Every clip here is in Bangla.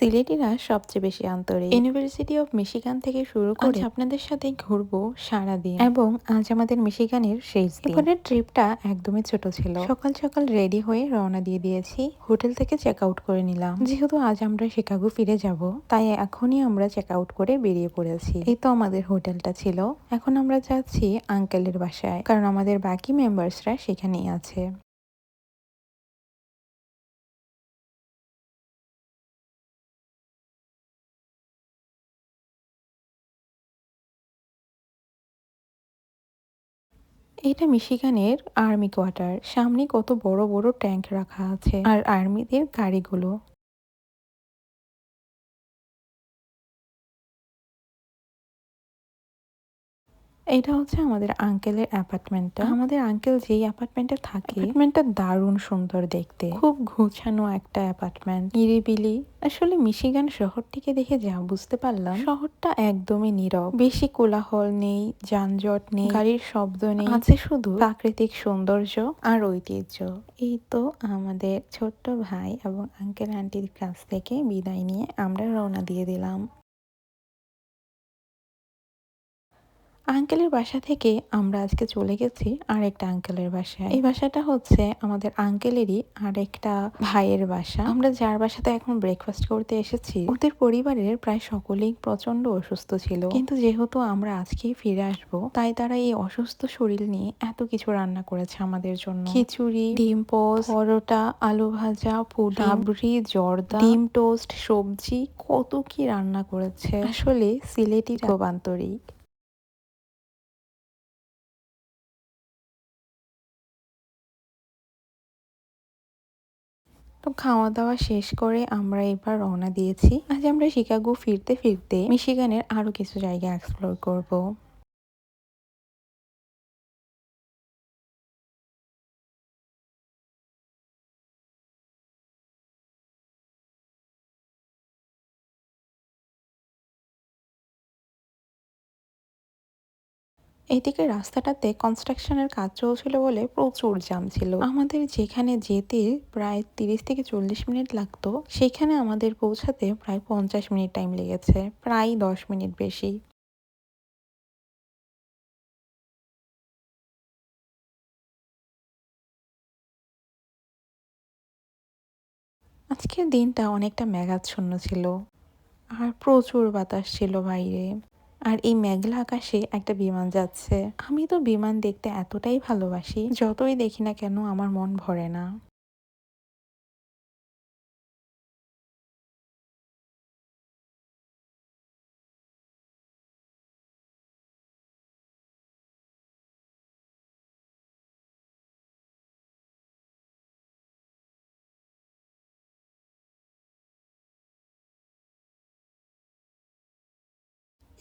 সিলেটিরা সবচেয়ে বেশি আন্তরিক। ইউনিভার্সিটি অফ মিশিগান থেকে শুরু করে আপনাদের সাথে ঘুরবো সারাদিন এবং আজ আমাদের মিশিগানের শেষ দিন। এবারের ট্রিপটা একদমই ছোট ছিল। সকাল সকাল রেডি হয়ে রওনা দিয়ে দিয়েছি। হোটেল থেকে চেক আউট করে নিলাম। যেহেতু আজ আমরা শিকাগো ফিরে যাব, তাই এখনই আমরা চেক আউট করে বেরিয়ে পড়েছি। এই তো আমাদের হোটেলটা ছিল। এখন আমরা যাচ্ছি আঙ্কেলের বাসায়, কারণ আমাদের বাকি মেম্বার্সরা সেখানেই আছে। এটা মিশিগানের আর্মি কোয়ার্টার। সামনে কত বড় বড় ট্যাঙ্ক রাখা আছে আর আর্মিদের গাড়িগুলো। এটা হচ্ছে আমাদের আঙ্কেলের অ্যাপার্টমেন্টটা। আমাদের আঙ্কেল যেই অ্যাপার্টমেন্টে থাকে, অ্যাপার্টমেন্টটা দারুণ সুন্দর দেখতে। খুব গোছানো একটা অ্যাপার্টমেন্ট, নিরিবিলি। আসলে মিশিগান শহরটিকে দেখে যা বুঝতে পারলাম, শহরটা একদমই নীরব। বেশি কোলাহল নেই, যানজট নেই, গাড়ির শব্দ নেই। আছে শুধু প্রাকৃতিক সৌন্দর্য আর ঐতিহ্য। এই তো আমাদের ছোট্ট ভাই এবং আঙ্কেল আন্টির কাছ থেকে বিদায় নিয়ে আমরা রওনা দিয়ে দিলাম। আঙ্কেলের বাসা থেকে আমরা আজকে চলে গেছি আরেকটা আঙ্কেলের বাসায়। এই বাসাটা হচ্ছে আমাদের আঙ্কেলেরই আরেকটা ভাইয়ের বাসা। আমরা যার বাসাতে এখন ব্রেকফাস্ট করতে এসেছি, ওদের পরিবারের প্রায় সকলেই প্রচন্ড অসুস্থ ছিল, কিন্তু যেহেতু আমরা আজকেই ফিরে আসব, তাই তারা এই অসুস্থ শরীর নিয়ে এত কিছু রান্না করেছে আমাদের জন্য। খিচুড়ি, ডিম পোস্ট, পরোটা, আলু ভাজা, পুডিং, রাবড়ি, জর্দা, ডিম টোস্ট, সবজি, কত কি রান্না করেছে। আসলে সিলেটি খুব আন্তরিক। তো খাওয়া দাওয়া শেষ করে আমরা এবার রওনা দিয়েছি। আজ আমরা শিকাগো ফিরতে ফিরতে মিশিগানের আরো কিছু জায়গা এক্সপ্লোর করব। এদিকে রাস্তাটাতে কনস্ট্রাকশনের কাজ চলছিল বলে প্রচুর জ্যাম ছিল। আমাদের যেখানে যেতে প্রায় 30 থেকে 40 মিনিট লাগতো, সেখানে আমাদের পৌঁছাতে প্রায় 50 মিনিট টাইম লেগেছে, প্রায় 10 মিনিট বেশি। আজকের দিনটা অনেকটা মেঘাচ্ছন্ন ছিল আর প্রচুর বাতাস ছিল বাইরে। আর এই মেঘলা আকাশে একটা বিমান যাচ্ছে। আমি তো বিমান দেখতে এতটাই ভালোবাসি, যতই দেখি না কেন আমার মন ভরে না।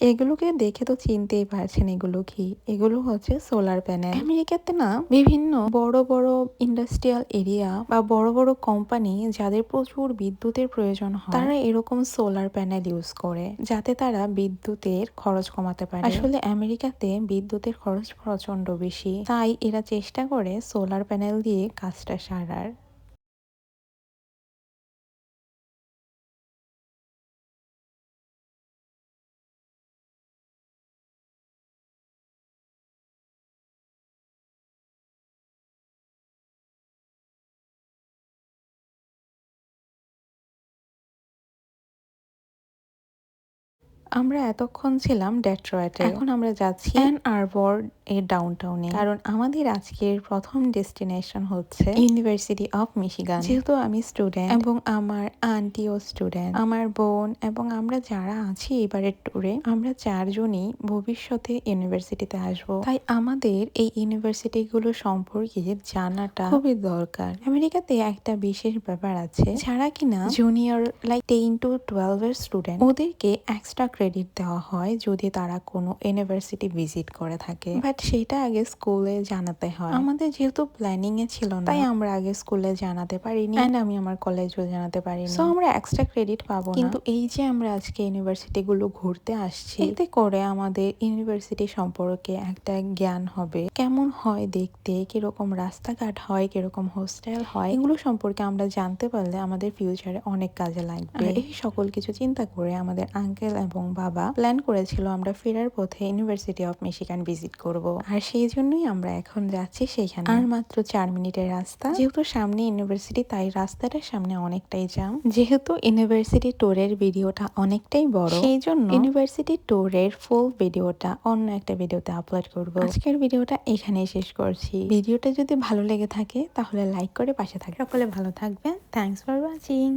এগুলোকে দেখে তো চিনতেই পারছেন এগুলো কি। এগুলো হচ্ছে সোলার প্যানেল। আমেরিকাতে না বিভিন্ন বড় বড় ইন্ডাস্ট্রিয়াল এরিয়া বা বড় বড় কোম্পানি যাদের প্রচুর বিদ্যুতের প্রয়োজন হয়, তারা এরকম সোলার প্যানেল ইউজ করে, যাতে তারা বিদ্যুতের খরচ কমাতে পারে। আসলে আমেরিকাতে বিদ্যুতের খরচ প্রচন্ড বেশি, তাই এরা চেষ্টা করে সোলার প্যানেল দিয়ে কাজটা সারার। আমরা এতক্ষণ ছিলাম ডেট্রয়েটে, এখন আমরা যাচ্ছি অ্যান আরবর এর ডাউনটাউনে, কারণ আমাদের আজকের প্রথম ডেস্টিনেশন হচ্ছে ইউনিভার্সিটি অফ মিশিগান। যেহেতু আমি স্টুডেন্ট এবং আমার আন্টিও স্টুডেন্ট, আমার বোন এবং আমরা যারা আছি এবারের ট্যুরে, আমরা চারজনই ভবিষ্যতে ইউনিভার্সিটিতে আসব, তাই আমাদের এই ইউনিভার্সিটি গুলো সম্পর্কে জানাটা খুবই দরকার। আমেরিকাতে একটা বিশেষ ব্যাপার আছে, যারা কিনা জুনিয়র লাইক 10 to 12 এর স্টুডেন্ট, ওদেরকে এক্সট্রা ক্রেডিট দেওয়া হয় যদি তারা কোনো ইউনিভার্সিটি ভিজিট করে থাকে, বাট সেটা আগে স্কুলে জানাতে হয়। আমাদের যেহেতু প্ল্যানিং এ ছিল না, তাই আমরা আগে স্কুলে জানাতে পারিনি, এন্ড আমি আমার কলেজও জানাতে পারিনি, সো আমরা এক্সট্রা ক্রেডিট পাবো না। কিন্তু এই যে আমরা আজকে ইউনিভার্সিটি গুলো ঘুরতে আসছি, এতে করে আমাদের ইউনিভার্সিটি সম্পর্কে একটা জ্ঞান হবে, কেমন হয় দেখতে, কিরকম রাস্তাঘাট হয়, কিরকম হোস্টেল হয়, এগুলো সম্পর্কে আমরা জানতে পারলে আমাদের ফিউচারে অনেক কাজে লাগবে। এই সকল কিছু চিন্তা করে আমাদের আঙ্কেল এবং বাবা প্ল্যান করেছিল আমরা ফেরার পথে ইউনিভার্সিটি অফ মিশিগান ভিজিট করব, আর সেই জন্যই আমরা এখন যাচ্ছি সেইখানে। আর মাত্র 4 মিনিটের রাস্তা, যেহেতু সামনে ইউনিভার্সিটি তাই রাস্তাটার সামনে অনেকটাই জ্যাম। যেহেতু ইউনিভার্সিটি ট্যুরের ভিডিওটা অনেকটাই বড়, সেই জন্য ইউনিভার্সিটি ট্যুরের ফুল ভিডিওটা অন্য একটা ভিডিওতে আপলোড করব। আজকের ভিডিওটা এখানেই শেষ করছি। ভিডিওটা যদি ভালো লেগে থাকে তাহলে লাইক করে পাশে থাকবে। সকলে ভালো থাকবেন। Thanks for watching.